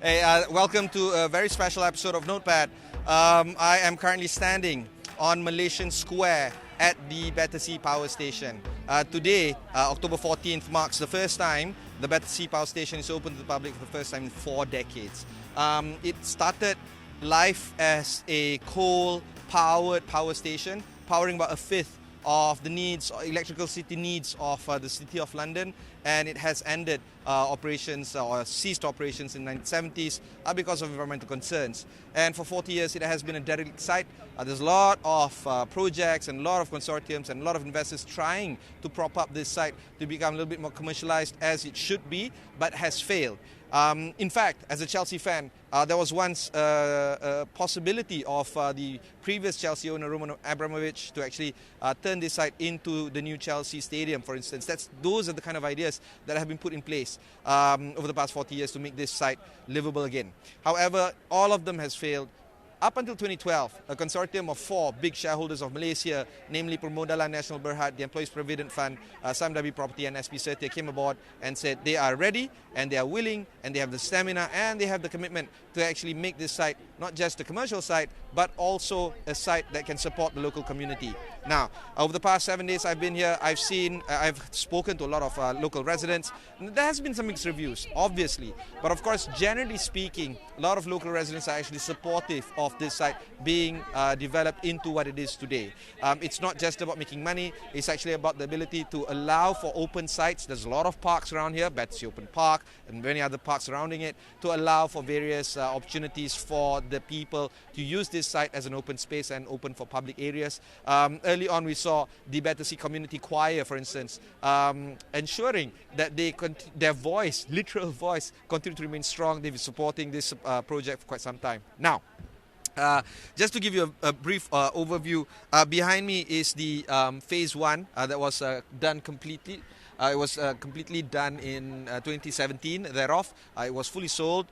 Hey, welcome to a very special episode of Notepad. I am currently standing on Malaysian Square at the Battersea Power Station. Today, October 14th, marks the first time the Battersea Power Station is open to the public for the first time in 4 decades. It started life as a coal-powered power station, powering about a fifth of the needs, electrical city needs of the City of London, and it has ended operations or ceased operations in the 1970s because of environmental concerns. And for 40 years it has been a derelict site. There's a lot of projects and a lot of consortiums and a lot of investors trying to prop up this site to become a little bit more commercialized as it should be, but has failed. In fact, as a Chelsea fan, there was once a possibility of the previous Chelsea owner, Roman Abramovich, to actually turn this site into the new Chelsea Stadium, for instance. Those are the kind of ideas that have been put in place over the past 40 years to make this site livable again. However, all of them has failed. Up until 2012, a consortium of 4 big shareholders of Malaysia, namely Permodalan Nasional Berhad, the Employees Provident Fund, Saham Dabi Property and SP Setia, came aboard and said they are ready and they are willing and they have the stamina and they have the commitment to actually make this site not just a commercial site, but also a site that can support the local community. Now, over the past 7 days I've been here, I've spoken to a lot of local residents. There has been some mixed reviews, obviously, but of course, generally speaking, a lot of local residents are actually supportive of this site being developed into what it is today. It's not just about making money, it's actually about the ability to allow for open sites. There's a lot of parks around here, Battersea Open Park and many other parks surrounding it, to allow for various opportunities for the people to use this site as an open space and open for public areas. Early on we saw the Battersea Community Choir, for instance, ensuring that their voice, literal voice, continue to remain strong. They've been supporting this project for quite some time. Now, just to give you a brief overview, behind me is the phase 1 that was done completely. It was completely done in 2017 thereof. It was fully sold,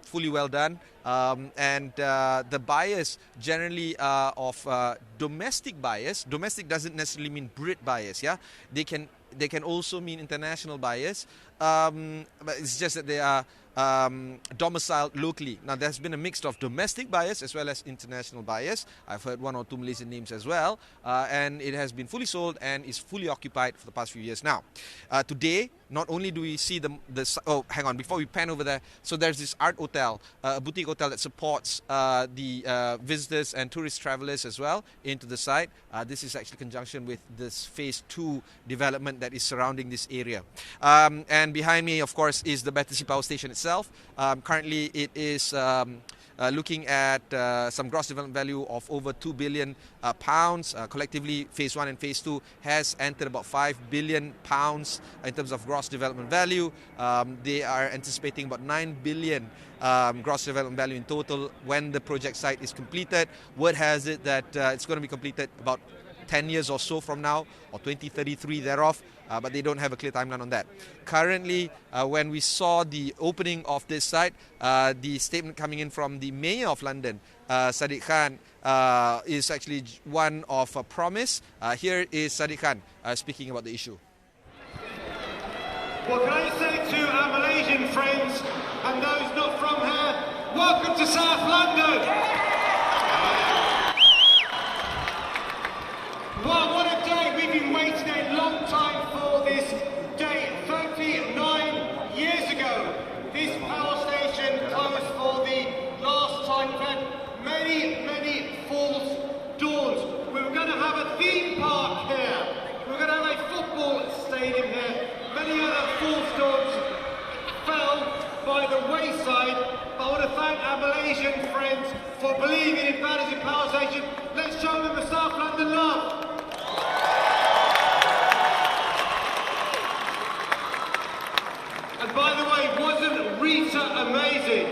fully well done, and the buyers generally are of domestic buyers. Domestic doesn't necessarily mean Brit buyers, yeah? They can also mean international buyers, but it's just that they are domiciled locally. Now, there's been a mix of domestic buyers as well as international buyers. I've heard 1 or 2 Malaysian names as well, and it has been fully sold and is fully occupied for the past few years now. Today, not only do we see oh, hang on, before we pan over there, so there's this art hotel, a boutique hotel that supports the visitors and tourist travelers as well into the site. This is actually in conjunction with this phase 2 development that is surrounding this area. And behind me, of course, is the Battersea Power Station itself. Currently, it is looking at some gross development value of over £2 billion. Collectively, phase 1 and phase 2 has entered about £5 billion in terms of gross development value. They are anticipating about £9 billion gross development value in total when the project site is completed. Word has it that it's going to be completed about 10 years or so from now, or 2033 thereof, but they don't have a clear timeline on that. Currently, when we saw the opening of this site, the statement coming in from the Mayor of London, Sadiq Khan, is actually one of a promise. Here is Sadiq Khan speaking about the issue. What can I say to our Malaysian friends and those not from here? Welcome to South London! Wow, what a day! We've been waiting a long time for this day. 39 years ago, this power station closed for the last time. We've had many, many false dawns. We were going to have a theme park here. We were going to have a football stadium here. Many other false dawns fell by the wayside. I want to thank our Malaysian friends for believing in Battersea Power Station. Let's show them the South London love. And by the way, wasn't Rita amazing?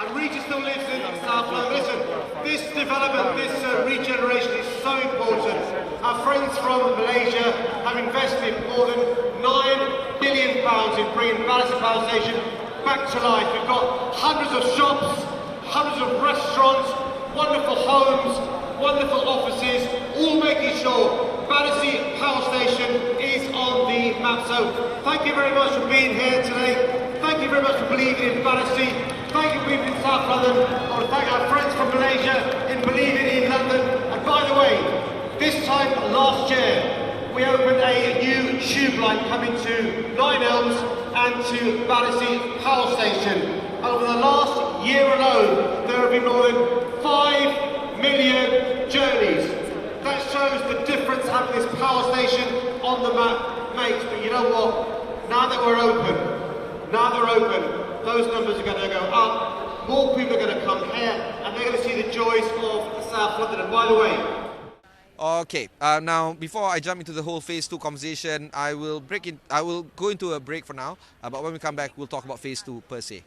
And Rita still lives in South London. Listen, this development, this regeneration is so important. Our friends from Malaysia have invested more than £9 billion in bringing Battersea Power Station back to life. We've got hundreds of shops, hundreds of restaurants, wonderful homes, wonderful offices, all making sure Battersea Power Station is on the map. map. So thank you very much for being here today. Thank you very much for believing in Battersea. Thank you for believing in South London. I want to thank our friends from Malaysia in believing in London. And by the way, this time last year, we opened a new tube line coming to Nine Elms and to Battersea Power Station. Over the last year alone, there have been more than 5 million journeys. That shows the difference having this power station on the map makes. But you know what? Now that we're open, those numbers are going to go up. More people are going to come here, and they're going to see the joys of South London. And by the way, Okay, now before I jump into the whole phase 2 conversation, I will go into a break for now, but when we come back, we'll talk about phase 2 per se.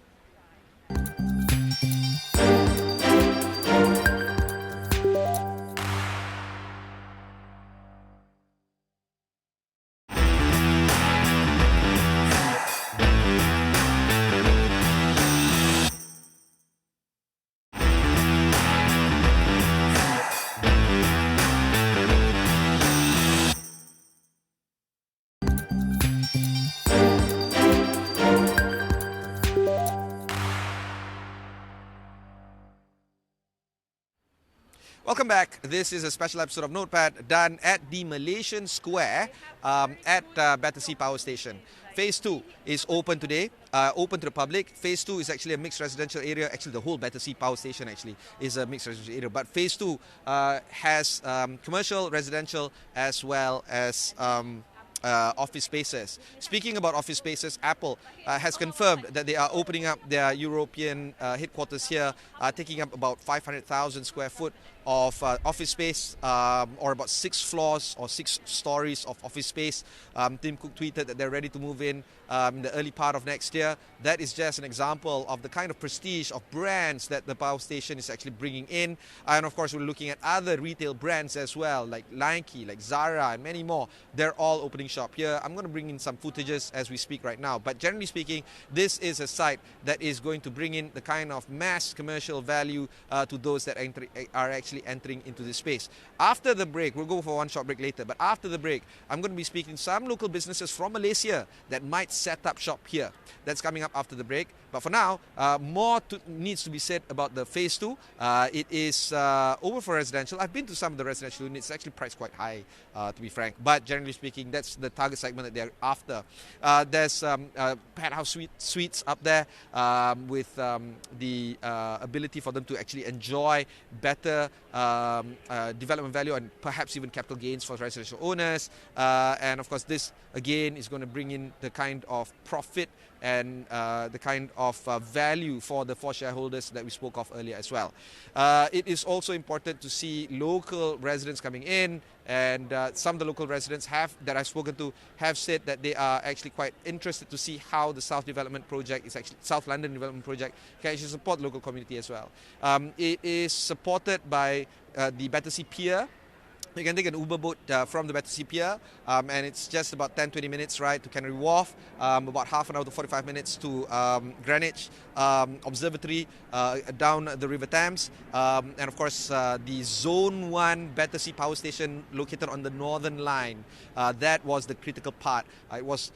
Welcome back. This is a special episode of Notepad done at the Malaysian Square at Battersea Power Station. Phase 2 is open today, open to the public. Phase 2 is actually a mixed residential area. Actually, the whole Battersea Power Station actually is a mixed residential area. But Phase 2 has commercial, residential, as well as office spaces. Speaking about office spaces, Apple has confirmed that they are opening up their European headquarters here, taking up about 500,000 square foot of office space, or about 6 floors or 6 stories of office space. Tim Cook tweeted that they're ready to move in the early part of next year. That is just an example of the kind of prestige of brands that the power station is actually bringing in. And of course, we're looking at other retail brands as well, like Nike, like Zara, and many more. They're all opening shop here. I'm going to bring in some footages as we speak right now. But generally speaking, this is a site that is going to bring in the kind of mass commercial value to those that are actually entering into this space. After the break, we'll go for one short break later, but after the break, I'm going to be speaking to some local businesses from Malaysia that might set up shop here. That's coming up after the break. But for now, more needs to be said about the phase 2. It is over for residential. I've been to some of the residential units. It's actually priced quite high, to be frank. But generally speaking, that's the target segment that they're after. There's penthouse suites up there with the ability for them to actually enjoy better development value and perhaps even capital gains for residential owners. And of course, this again is going to bring in the kind of profit and the kind of value for the 4 shareholders that we spoke of earlier as well. It is also important to see local residents coming in, and some of the local residents that I've spoken to have said that they are actually quite interested to see how the South Development Project is actually South London Development Project can actually support the local community as well. It is supported by the Battersea Pier. You can take an Uber boat from the Battersea Pier, and it's just about 10-20 minutes ride to Canary Wharf, about half an hour to 45 minutes to Greenwich Observatory, down the River Thames, and of course the Zone 1 Battersea Power Station located on the Northern Line. That was the critical part. It was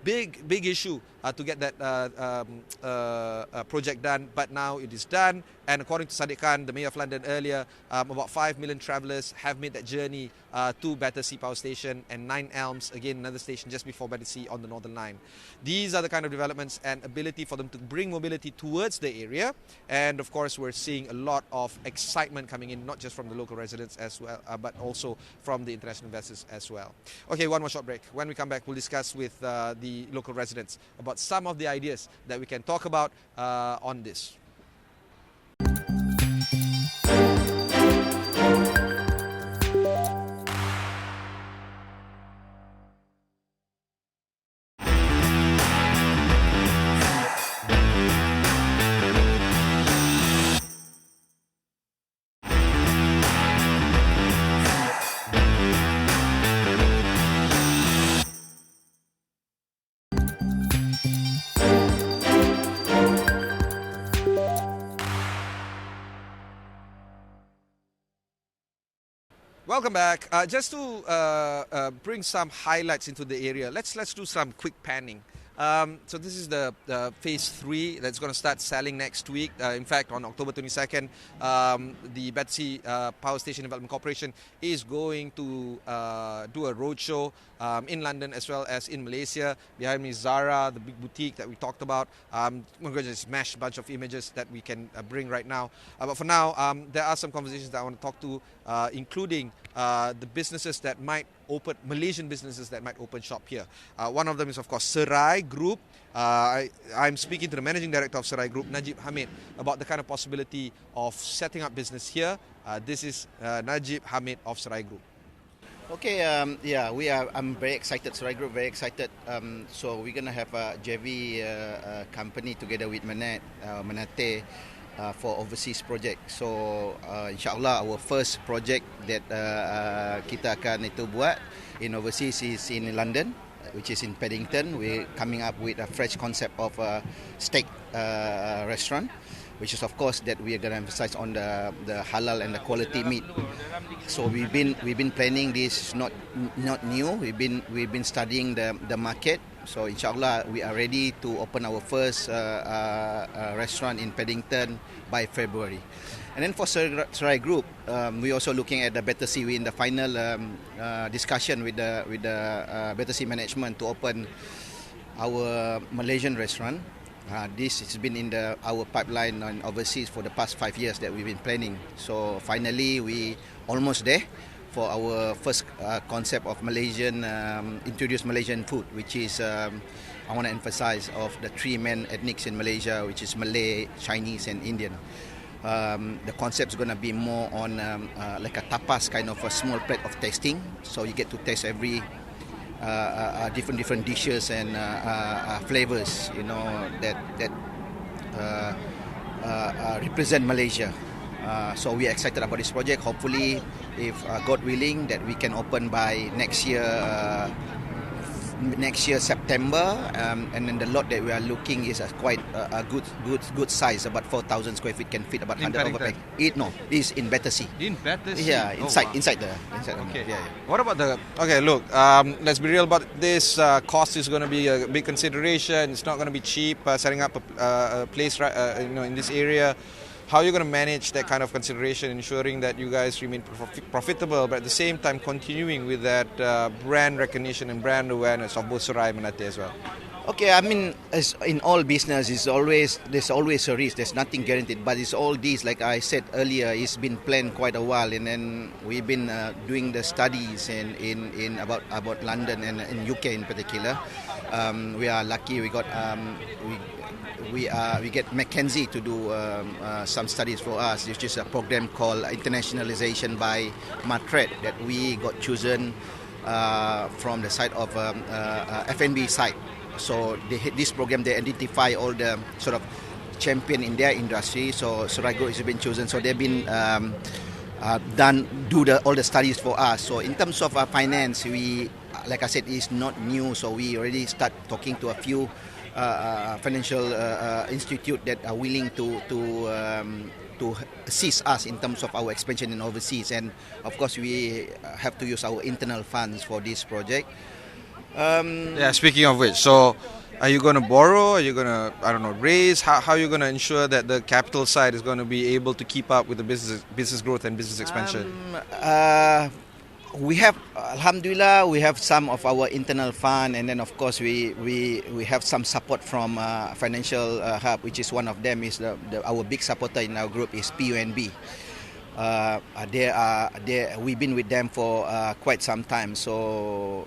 big issue to get that project done, but now it is done. And according to Sadiq Khan, the Mayor of London earlier, about 5 million travellers have made that journey to Battersea Power Station, and Nine Elms, again another station just before Battersea on the Northern Line. These are the kind of developments and ability for them to bring mobility towards the area. And of course, we're seeing a lot of excitement coming in, not just from the local residents as well, but also from the international investors as well. Okay, one more short break. When we come back, we'll discuss with the local residents about some of the ideas that we can talk about on this. Welcome back. Just to bring some highlights into the area, let's do some quick panning. So this is the phase 3 that's going to start selling next week. In fact, on October 22nd, the Battersea Power Station Development Corporation is going to do a roadshow in London as well as in Malaysia. Behind me is Zara, the big boutique that we talked about. I'm going to just smash a bunch of images that we can bring right now. But for now, there are some conversations that I want to talk to, including the businesses that might open, Malaysian businesses that might open shop here. One of them is, of course, Serai Group. I'm speaking to the managing director of Serai Group, Najib Hamid, about the kind of possibility of setting up business here. This is Najib Hamid of Serai Group. Okay, yeah, I'm very excited. Serai Group very excited. So we're gonna have a JV company together with Manate for overseas project. So insyaAllah our first project that kita akan itu buat in overseas is in London, which is in Paddington. We're coming up with a fresh concept of a steak restaurant, which is of course that we are going to emphasize on the halal and the quality meat. So we've been planning this, not new. We've been studying the market. So inshallah we are ready to open our first restaurant in Paddington by February. And then for Serai Group, we're also looking at the Battersea. We're in the final discussion with the Battersea management to open our Malaysian restaurant. This has been in our pipeline and overseas for the past 5 years that we've been planning. So finally we almost there for our first concept of Malaysian, introduce Malaysian food, which is, I want to emphasize, of the 3 main ethnics in Malaysia, which is Malay, Chinese and Indian. The concept is going to be more on like a tapas kind of a small plate of tasting. So you get to taste every different dishes and flavors, you know, that represent Malaysia. So we are excited about this project. Hopefully, if God willing, that we can open by next year September, and then the lot that we are looking is quite a good size, about 4,000 square feet, can fit about 100 overpack. No, this is in Battersea. In Battersea? Yeah, inside, wow. inside. Okay. Yeah. What about the? Okay, look. Let's be real about this. Cost is going to be a big consideration. It's not going to be cheap. Setting up a place, in this area. How are you going to manage that kind of consideration, ensuring that you guys remain profitable, but at the same time continuing with that brand recognition and brand awareness of both Serai and Manate as well? Okay, I mean, as in all business, there's always a risk. There's nothing guaranteed, but it's all these, like I said earlier, it's been planned quite a while, and then we've been doing the studies in about London and in UK in particular. We are lucky we got we get McKinsey to do some studies for us. Which is a program called Internationalization by Madrid that we got chosen from the side of F&B side. So this program, they identify all the sort of champion in their industry. So Serai Group has been chosen. So they've been all the studies for us. So in terms of finance, we, like I said, is not new. So we already start talking to a few financial institute that are willing to assist us in terms of our expansion in overseas. And of course, we have to use our internal funds for this project. Speaking of which, so are you going to borrow? Are you going to, raise? How are you going to ensure that the capital side is going to be able to keep up with the business growth and business expansion? We have, alhamdulillah, we have some of our internal fund, and then of course we have some support from financial hub, which is one of them is our big supporter in our group is PUNB. We've been with them for quite some time, so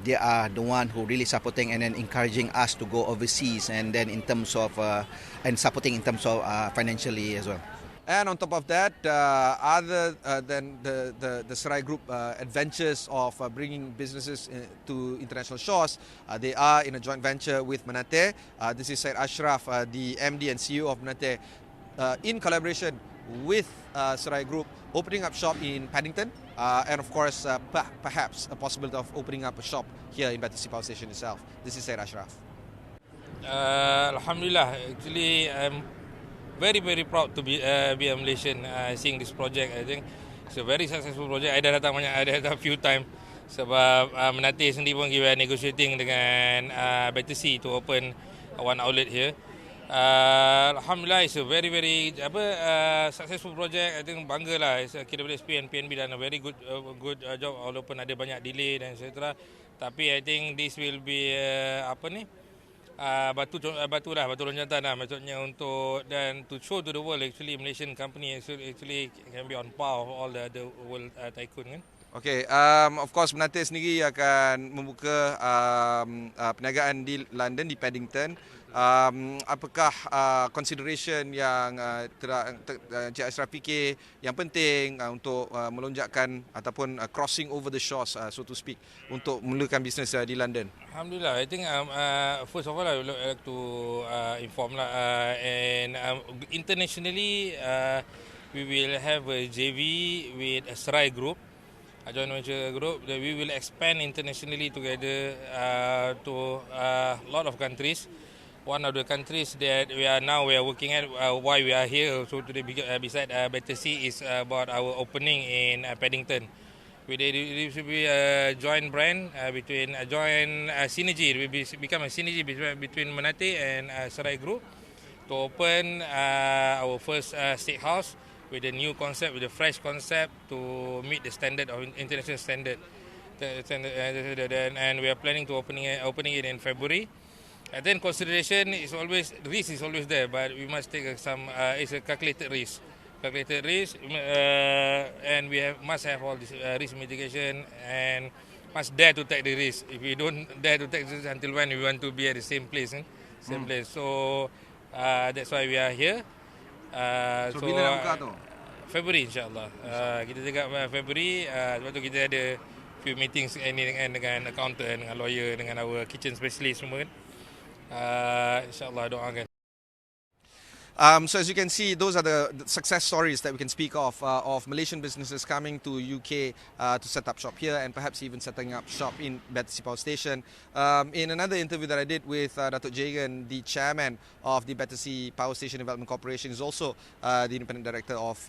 they are the one who really supporting and then encouraging us to go overseas, and then in terms of and supporting in terms of financially as well. And on top of that, other than the Serai Group adventures of bringing businesses to international shores, they are in a joint venture with Manate. This is Syed Ashraf, the MD and CEO of Manate, in collaboration with Serai Group, opening up shop in Paddington, and of course, perhaps a possibility of opening up a shop here in Battersea Power Station itself. This is Syed Ashraf. Alhamdulillah, actually I'm very proud to be a Malaysian seeing this project. I think It's a very successful project. I dah datang few time sebab Menate sendiri pun kita negotiating dengan Battersea to open one outlet here. Alhamdulillah, it's a very successful project. I think bangga lah. KWSP and PNB done a very good job walaupun ada banyak delay dan etc. Tapi I think this will be batu loncatan lah maksudnya untuk dan to show to the world actually Malaysian company actually can be on par of all the other world tycoon kan. Okay, of course Menate sendiri akan membuka perniagaan di London, di Paddington. Apakah consideration yang Encik Ashraf fikir yang penting untuk melonjakkan ataupun crossing over the shores, so to speak, untuk memulakan bisnes di London? Alhamdulillah, I think first of all I would like to inform and internationally we will have a JV with Astro Group, a joint venture group that we will expand internationally together to a lot of countries. One of the countries that we are working at, why we are here so today beside Battersea is about our opening in Paddington. It will be a joint brand between a joint synergy. It will become a synergy between Menate and Sarai Group to open our first steakhouse with a new concept, with a fresh concept to meet the standard of international standard. And we are planning to opening it in February. And then consideration is always, risk is always there, but we must take it's a calculated risk. And we must have all this risk mitigation and must dare to take the risk. If we don't dare to take this until when we want to be at the same place. Place. So that's why we are here. So bila nak buka tu? February insyaAllah. Kita cakap February, sebab tu kita ada few meetings dengan accountant, dengan lawyer, dengan our kitchen specialist semua kan. InsyaAllah doakan. So as you can see, those are the success stories that we can speak of Malaysian businesses coming to UK to set up shop here and perhaps even setting up shop in Battersea Power Station. In another interview that I did with Datuk Jagan, the chairman of the Battersea Power Station Development Corporation, is also the independent director of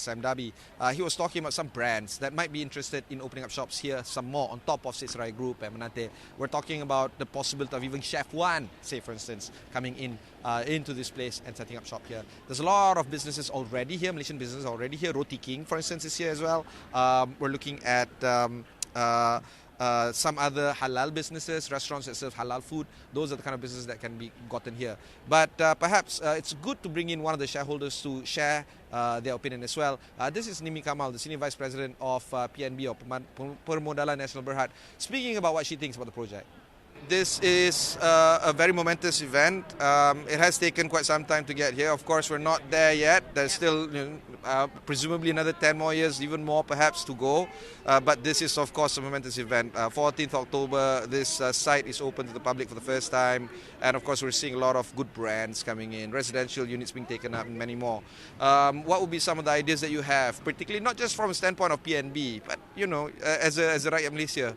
Sam Dhabi. He was talking about some brands that might be interested in opening up shops here, some more on top of Sarai Group and Menate. We're talking about the possibility of even Chef Wan, say for instance, coming into this place and setting up shop here. There's a lot of businesses already here, Malaysian businesses already here. Roti King, for instance, is here as well. We're looking at some other halal businesses, restaurants that serve halal food. Those are the kind of businesses that can be gotten here. But perhaps it's good to bring in one of the shareholders to share their opinion as well. This is Nimi Kamal, the Senior Vice President of PNB, or Permodalan Nasional Berhad, speaking about what she thinks about the project. This is a very momentous event. It has taken quite some time to get here. Of course, we're not there yet. There's still presumably another 10 more years, even more perhaps, to go. But this is, of course, a momentous event. 14th October, this site is open to the public for the first time. And, of course, we're seeing a lot of good brands coming in, residential units being taken up, and many more. What would be some of the ideas that you have, particularly not just from a standpoint of PNB, but, you know, as a Rakyat Malaysia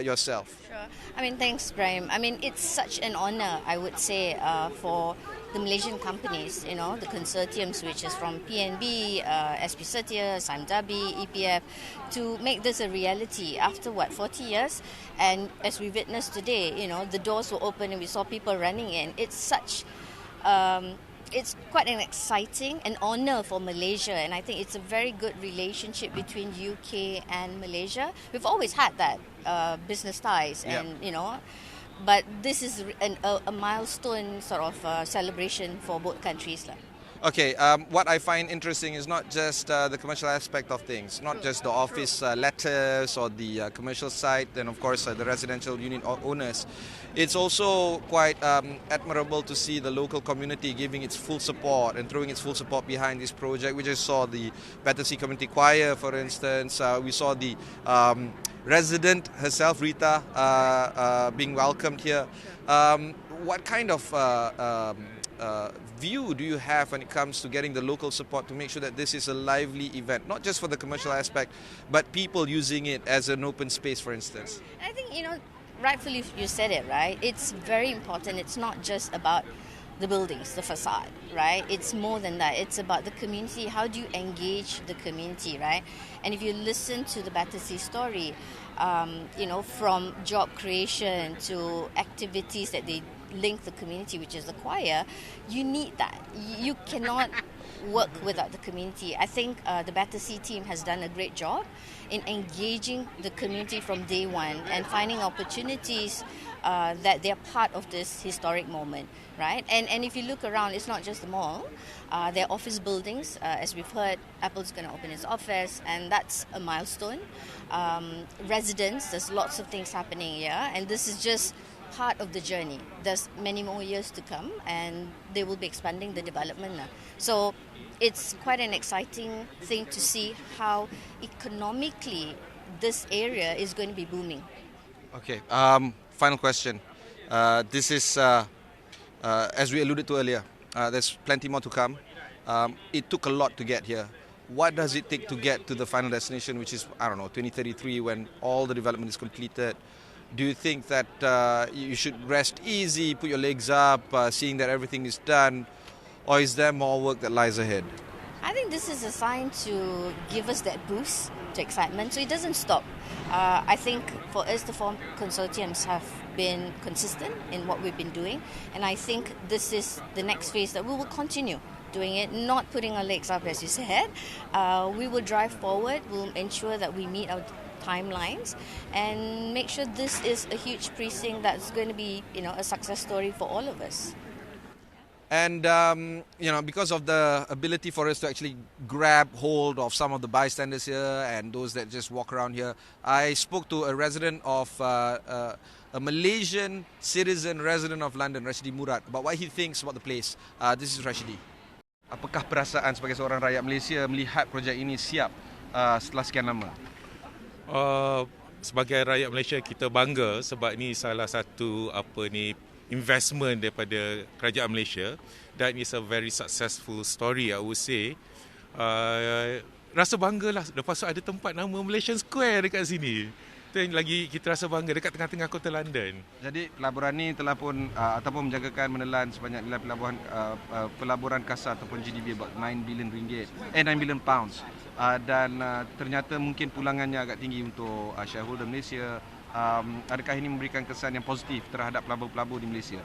yourself? Sure. I mean, thanks, Ibrahim. I mean, it's such an honor, I would say, for the Malaysian companies, you know, the consortiums, which is from PNB, SP Setia, Sam Dhabi, EPF, to make this a reality after, 40 years? And as we witnessed today, you know, the doors were open and we saw people running in. It's such... it's quite an exciting, an honor for Malaysia, and I think it's a very good relationship between UK and Malaysia. We've always had that business ties, and you know, but this is a milestone sort of celebration for both countries. Okay, what I find interesting is not just the commercial aspect of things, not just the office letters or the commercial side, and of course the residential unit owners. It's also quite admirable to see the local community giving its full support and throwing its full support behind this project. We just saw the Battersea Community Choir, for instance. We saw the resident herself, Rita, being welcomed here. What kind of view do you have when it comes to getting the local support to make sure that this is a lively event, not just for the commercial aspect, but people using it as an open space, for instance? I think, you know, rightfully you said it, right? It's very important. It's not just about the buildings, the facade, right? It's more than that. It's about the community. How do you engage the community, right? And if you listen to the Battersea story, from job creation to activities that they link the community, which is the choir, you need that. You cannot work without the community. I think the Battersea team has done a great job in engaging the community from day one and finding opportunities that they're part of this historic moment, right? And if you look around, it's not just the mall. There are office buildings. As we've heard, Apple's going to open its office, and that's a milestone. Residents, there's lots of things happening here, and this is just part of the journey. There's many more years to come, and they will be expanding the development now. So it's quite an exciting thing to see how economically this area is going to be booming. Okay, final question. This is, as we alluded to earlier, there's plenty more to come. It took a lot to get here. What does it take to get to the final destination, which is, 2033, when all the development is completed? Do you think that you should rest easy, put your legs up, seeing that everything is done? Or is there more work that lies ahead? I think this is a sign to give us that boost to excitement, so it doesn't stop. I think for us, the four consortiums have been consistent in what we've been doing, and I think this is the next phase that we will continue doing it, not putting our legs up, as you said. We will drive forward, we'll ensure that we meet our timelines and make sure this is a huge precinct that's going to be, a success story for all of us. And, because of the ability for us to actually grab hold of some of the bystanders here and those that just walk around here, I spoke to a resident of, a Malaysian citizen resident of London, Rashidi Murad, about what he thinks about the place. This is Rashidi. Apakah perasaan sebagai seorang rakyat Malaysia melihat projek ini siap setelah sekian lama? Sebagai rakyat Malaysia, kita bangga sebab ini salah satu investment daripada kerajaan Malaysia, dan it's a very successful story, I would say. Rasa banggalah, lepas tu ada tempat nama Malaysian Square dekat sini. Itu yang lagi kita rasa bangga, dekat tengah-tengah kota London. Jadi pelaburan ini telah pun ataupun menjagakan menelan sebanyak nilai pelaburan kasar ataupun GDP about 9 billion pounds. Dan ternyata mungkin pulangannya agak tinggi untuk shareholder Malaysia. Adakah ini memberikan kesan yang positif terhadap pelabur-pelabur di Malaysia?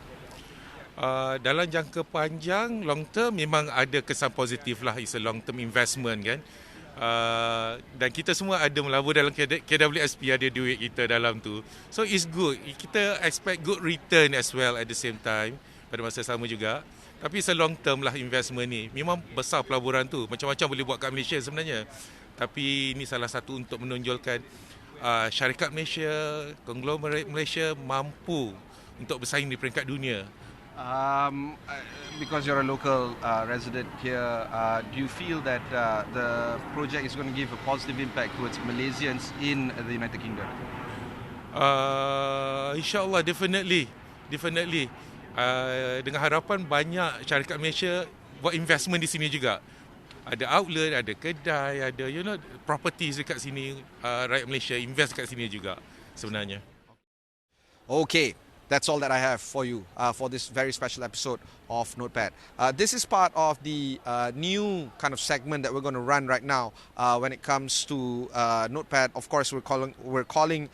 Dalam jangka panjang, long term, memang ada kesan positif lah. It's a long term investment kan. Dan kita semua ada melabur dalam KWSP, ada duit kita dalam tu. So it's good. Kita expect good return as well at the same time, pada masa sama juga. Tapi it's a long term lah investment ni. Memang besar pelaburan tu. Macam-macam boleh buat kat Malaysia sebenarnya. Tapi ini salah satu untuk menonjolkan syarikat Malaysia, konglomerat Malaysia mampu untuk bersaing di peringkat dunia. Because you're a local resident here, do you feel that the project is going to give a positive impact towards Malaysians in the United Kingdom? InsyaAllah, definitely. Dengan harapan banyak syarikat Malaysia buat investment di sini juga. Ada outlet, ada kedai, ada properties dekat sini. Rakyat Malaysia invest dekat sini juga sebenarnya. Okay. That's all that I have for you for this very special episode of Notepad. This is part of the new kind of segment that we're going to run right now when it comes to Notepad. Of course, we're calling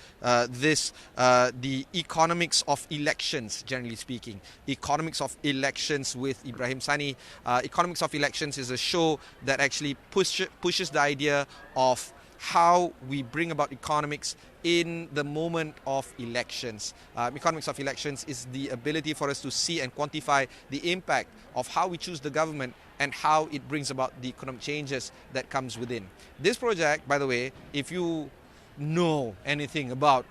this the economics of elections, generally speaking. Economics of elections with Ibrahim Sani. Economics of elections is a show that actually pushes the idea of how we bring about economics in the moment of elections. Economics of elections is the ability for us to see and quantify the impact of how we choose the government and how it brings about the economic changes that comes within. This project, by the way, if you know anything about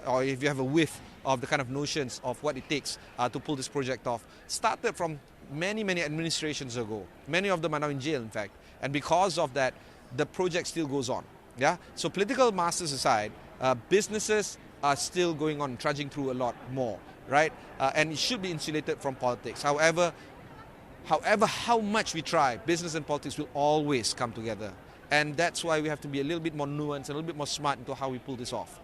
or if you have a whiff of the kind of notions of what it takes to pull this project off, started from many administrations ago. Many of them are now in jail, in fact. And because of that, the project still goes on. Yeah. So political masters aside, businesses are still going on, trudging through a lot more, right? And it should be insulated from politics. However, how much we try, business and politics will always come together. And that's why we have to be a little bit more nuanced, a little bit more smart into how we pull this off.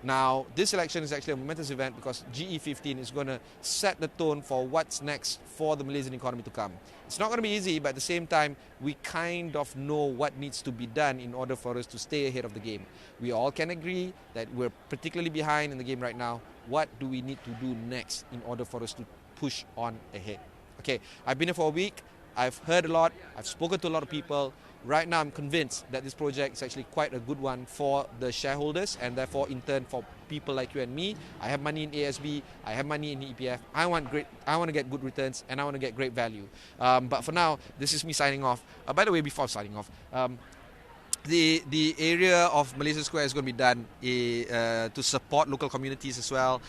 Now, this election is actually a momentous event because GE15 is going to set the tone for what's next for the Malaysian economy to come. It's not going to be easy, but at the same time, we kind of know what needs to be done in order for us to stay ahead of the game. We all can agree that we're particularly behind in the game right now. What do we need to do next in order for us to push on ahead? Okay, I've been here for a week. I've heard a lot. I've spoken to a lot of people. Right now, I'm convinced that this project is actually quite a good one for the shareholders and therefore, in turn, for people like you and me. I have money in ASB. I have money in EPF. I want to get good returns and I want to get great value. But for now, this is me signing off. By the way, before signing off, the area of Malaysia Square is going to be done to support local communities as well.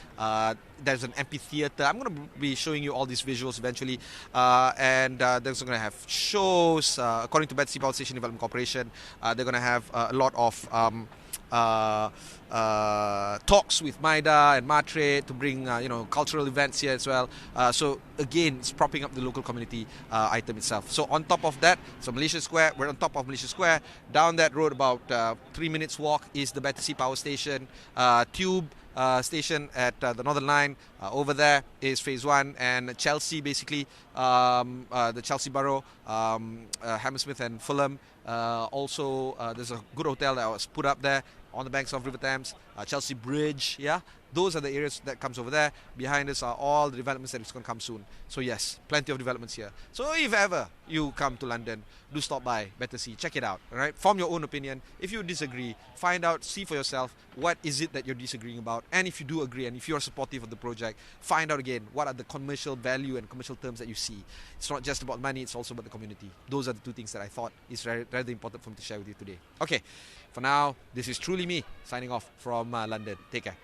There's an amphitheater. I'm going to be showing you all these visuals eventually. And there's going to have shows. According to Battersea Power Station Development Corporation, they're going to have a lot of talks with Maida and Matre to bring cultural events here as well. So again, it's propping up the local community item itself. So on top of that, so Malaysia Square, we're on top of Malaysia Square. Down that road, about 3 minutes walk, is the Battersea Power Station. Tube station at the Northern Line. Over there is Phase 1, and Chelsea, basically, the Chelsea Borough, Hammersmith and Fulham. Also, there's a good hotel that was put up there on the banks of River Thames. Chelsea Bridge, yeah. Those are the areas that comes over there. Behind us are all the developments that is going to come soon. So yes, plenty of developments here. So if ever you come to London, do stop by Battersea, check it out, all right? Form your own opinion. If you disagree, find out, see for yourself, what is it that you're disagreeing about. And if you do agree, and if you're supportive of the project, find out again, what are the commercial value and commercial terms that you see. It's not just about money, it's also about the community. Those are the two things that I thought is rather important for me to share with you today. Okay, for now, this is truly me, signing off from London. Take care.